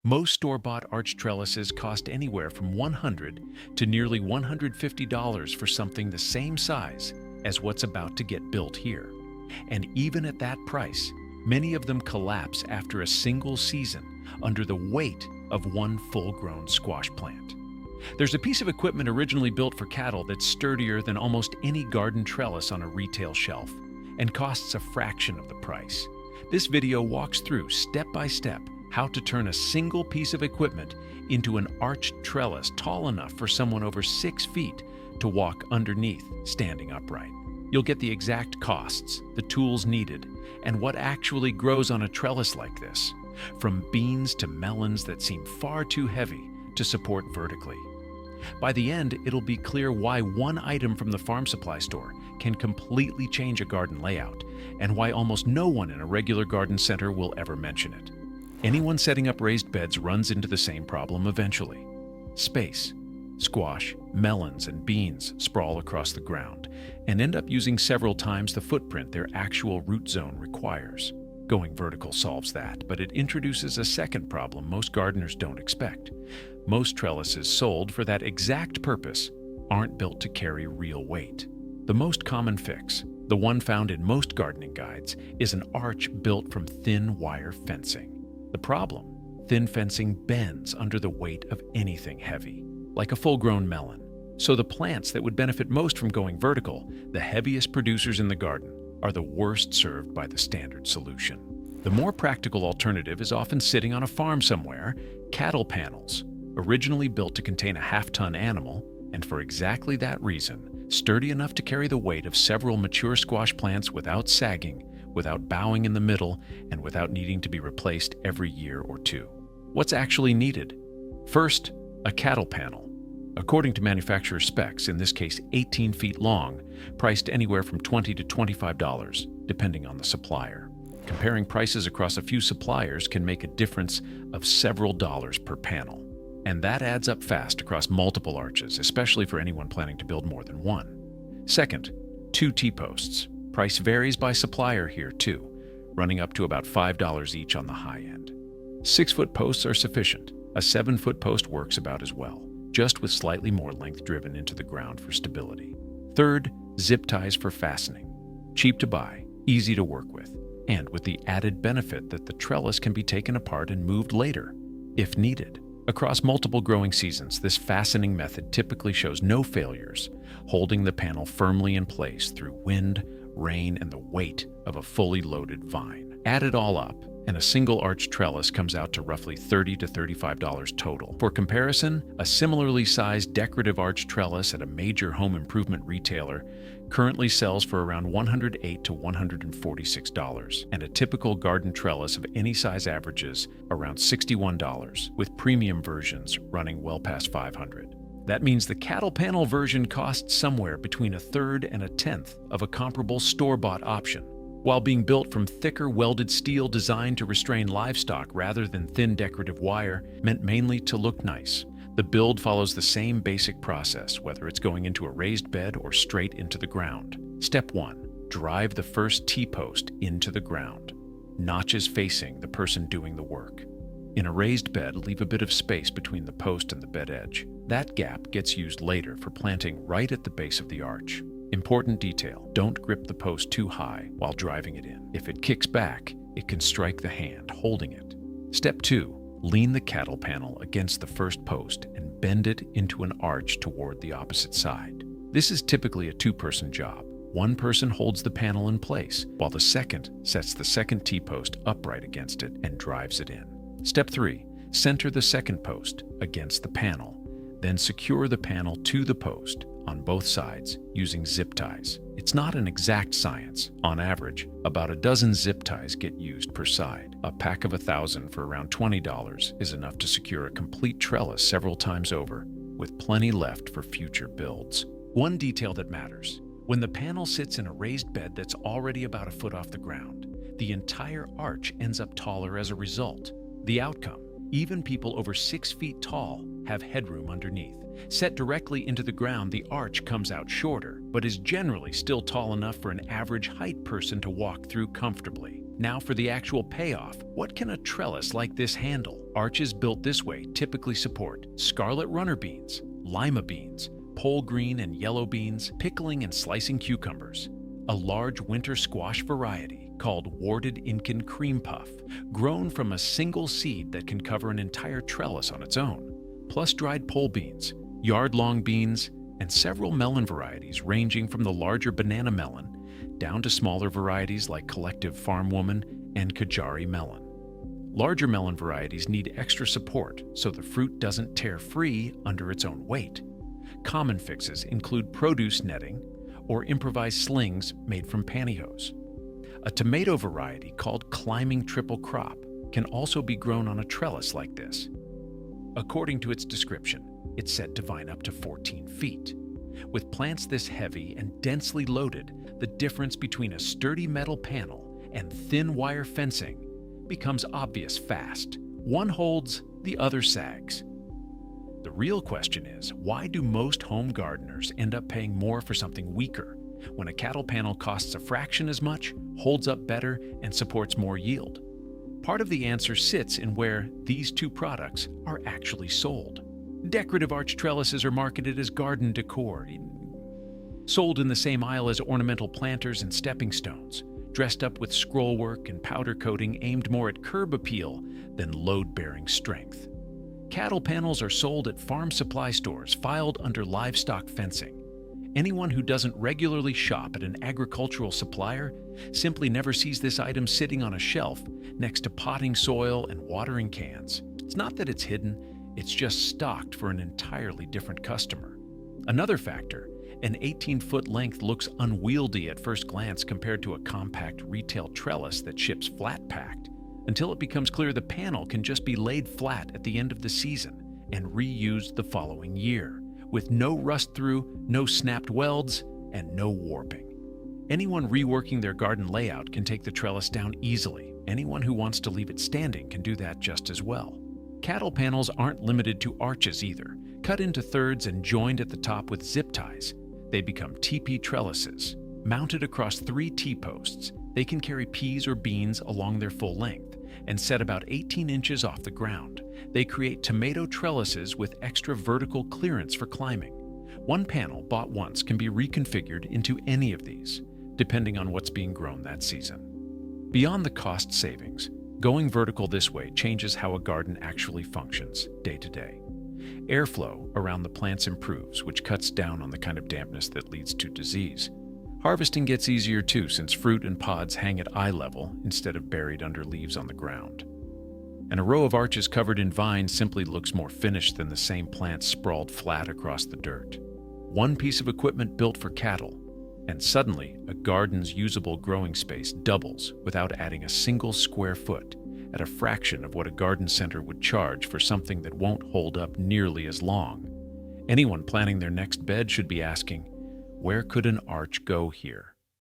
Most store-bought arch trellises cost anywhere from $100 to nearly $150 for something the same size as what's about to get built here. And even at that price, many of them collapse after a single season under the weight of one full-grown squash plant. There's a piece of equipment originally built for cattle that's sturdier than almost any garden trellis on a retail shelf and costs a fraction of the price. This video walks through, step by step, how to turn a single piece of equipment into an arched trellis tall enough for someone over 6 feet to walk underneath standing upright. You'll get the exact costs, the tools needed, and what actually grows on a trellis like this, from beans to melons that seem far too heavy to support vertically. By the end, it'll be clear why one item from the farm supply store can completely change a garden layout, and why almost no one in a regular garden center will ever mention it. Anyone setting up raised beds runs into the same problem eventually. Space. Squash, melons, and beans sprawl across the ground and end up using several times the footprint their actual root zone requires. Going vertical solves that, but it introduces a second problem most gardeners don't expect. Most trellises sold for that exact purpose aren't built to carry real weight. The most common fix, the one found in most gardening guides, is an arch built from thin wire fencing. The problem? Thin fencing bends under the weight of anything heavy, like a full-grown melon. So the plants that would benefit most from going vertical, the heaviest producers in the garden, are the worst served by the standard solution. The more practical alternative is often sitting on a farm somewhere, cattle panels, originally built to contain a half-ton animal, and for exactly that reason, sturdy enough to carry the weight of several mature squash plants without sagging, without bowing in the middle, and without needing to be replaced every year or two. What's actually needed? First, a cattle panel. According to manufacturer specs, in this case 18 feet long, priced anywhere from $20 to $25, depending on the supplier. Comparing prices across a few suppliers can make a difference of several dollars per panel. And that adds up fast across multiple arches, especially for anyone planning to build more than one. Second, 2 T-posts. Price varies by supplier here too, running up to about $5 each on the high end. 6-foot posts are sufficient. A 7-foot post works about as well, just with slightly more length driven into the ground for stability. Third, zip ties for fastening. Cheap to buy, easy to work with, and with the added benefit that the trellis can be taken apart and moved later, if needed. Across multiple growing seasons, this fastening method typically shows no failures, holding the panel firmly in place through wind, rain, and the weight of a fully loaded vine. Add it all up, and a single arch trellis comes out to roughly $30 to $35 total. For comparison, a similarly sized decorative arch trellis at a major home improvement retailer currently sells for around $108 to $146, and a typical garden trellis of any size averages around $61, with premium versions running well past $500. That means the cattle panel version costs somewhere between a third and a tenth of a comparable store-bought option. While being built from thicker welded steel designed to restrain livestock rather than thin decorative wire, meant mainly to look nice. The build follows the same basic process, whether it's going into a raised bed or straight into the ground. Step 1. Drive the first T-post into the ground, notches facing the person doing the work. In a raised bed, leave a bit of space between the post and the bed edge. That gap gets used later for planting right at the base of the arch. Important detail: don't grip the post too high while driving it in. If it kicks back, it can strike the hand holding it. Step 2. Lean the cattle panel against the first post and bend it into an arch toward the opposite side. This is typically a 2-person job. One person holds the panel in place, while the second sets the second T-post upright against it and drives it in. Step 3. Center the second post against the panel, then secure the panel to the post on both sides using zip ties. It's not an exact science. On average, about a dozen zip ties get used per side. A pack of 1,000 for around $20 is enough to secure a complete trellis several times over, with plenty left for future builds. One detail that matters: when the panel sits in a raised bed that's already about a foot off the ground, the entire arch ends up taller as a result. The outcome: even people over 6 feet tall have headroom underneath. Set directly into the ground, the arch comes out shorter, but is generally still tall enough for an average height person to walk through comfortably. Now for the actual payoff. What can a trellis like this handle? Arches built this way typically support scarlet runner beans, lima beans, pole green and yellow beans, pickling and slicing cucumbers, a large winter squash variety called warded Incan cream puff, grown from a single seed that can cover an entire trellis on its own, plus dried pole beans, yard-long beans, and several melon varieties ranging from the larger banana melon down to smaller varieties like Collective Farm Woman and Kajari melon. Larger melon varieties need extra support so the fruit doesn't tear free under its own weight. Common fixes include produce netting or improvised slings made from pantyhose. A tomato variety called Climbing Triple Crop can also be grown on a trellis like this. According to its description, it's said to vine up to 14 feet. With plants this heavy and densely loaded, the difference between a sturdy metal panel and thin wire fencing becomes obvious fast. One holds, the other sags. The real question is, why do most home gardeners end up paying more for something weaker when a cattle panel costs a fraction as much, holds up better, and supports more yield? Part of the answer sits in where these two products are actually sold. Decorative arch trellises are marketed as garden decor, sold in the same aisle as ornamental planters and stepping stones, dressed up with scroll work and powder coating aimed more at curb appeal than load-bearing strength. Cattle panels are sold at farm supply stores filed under livestock fencing. Anyone who doesn't regularly shop at an agricultural supplier simply never sees this item sitting on a shelf next to potting soil and watering cans. It's not that it's hidden, it's just stocked for an entirely different customer. Another factor, an 18-foot length looks unwieldy at first glance compared to a compact retail trellis that ships flat-packed, until it becomes clear the panel can just be laid flat at the end of the season and reused the following year, with no rust-through, no snapped welds, and no warping. Anyone reworking their garden layout can take the trellis down easily. Anyone who wants to leave it standing can do that just as well. Cattle panels aren't limited to arches either. Cut into thirds and joined at the top with zip ties, they become teepee trellises. Mounted across 3 T-posts, they can carry peas or beans along their full length and set about 18 inches off the ground. They create tomato trellises with extra vertical clearance for climbing. One panel bought once can be reconfigured into any of these, depending on what's being grown that season. Beyond the cost savings, going vertical this way changes how a garden actually functions day to day. Airflow around the plants improves, which cuts down on the kind of dampness that leads to disease. Harvesting gets easier too, since fruit and pods hang at eye level instead of buried under leaves on the ground. And a row of arches covered in vines simply looks more finished than the same plants sprawled flat across the dirt. One piece of equipment built for cattle, and suddenly a garden's usable growing space doubles without adding a single square foot, at a fraction of what a garden center would charge for something that won't hold up nearly as long. Anyone planning their next bed should be asking, where could an arch go here?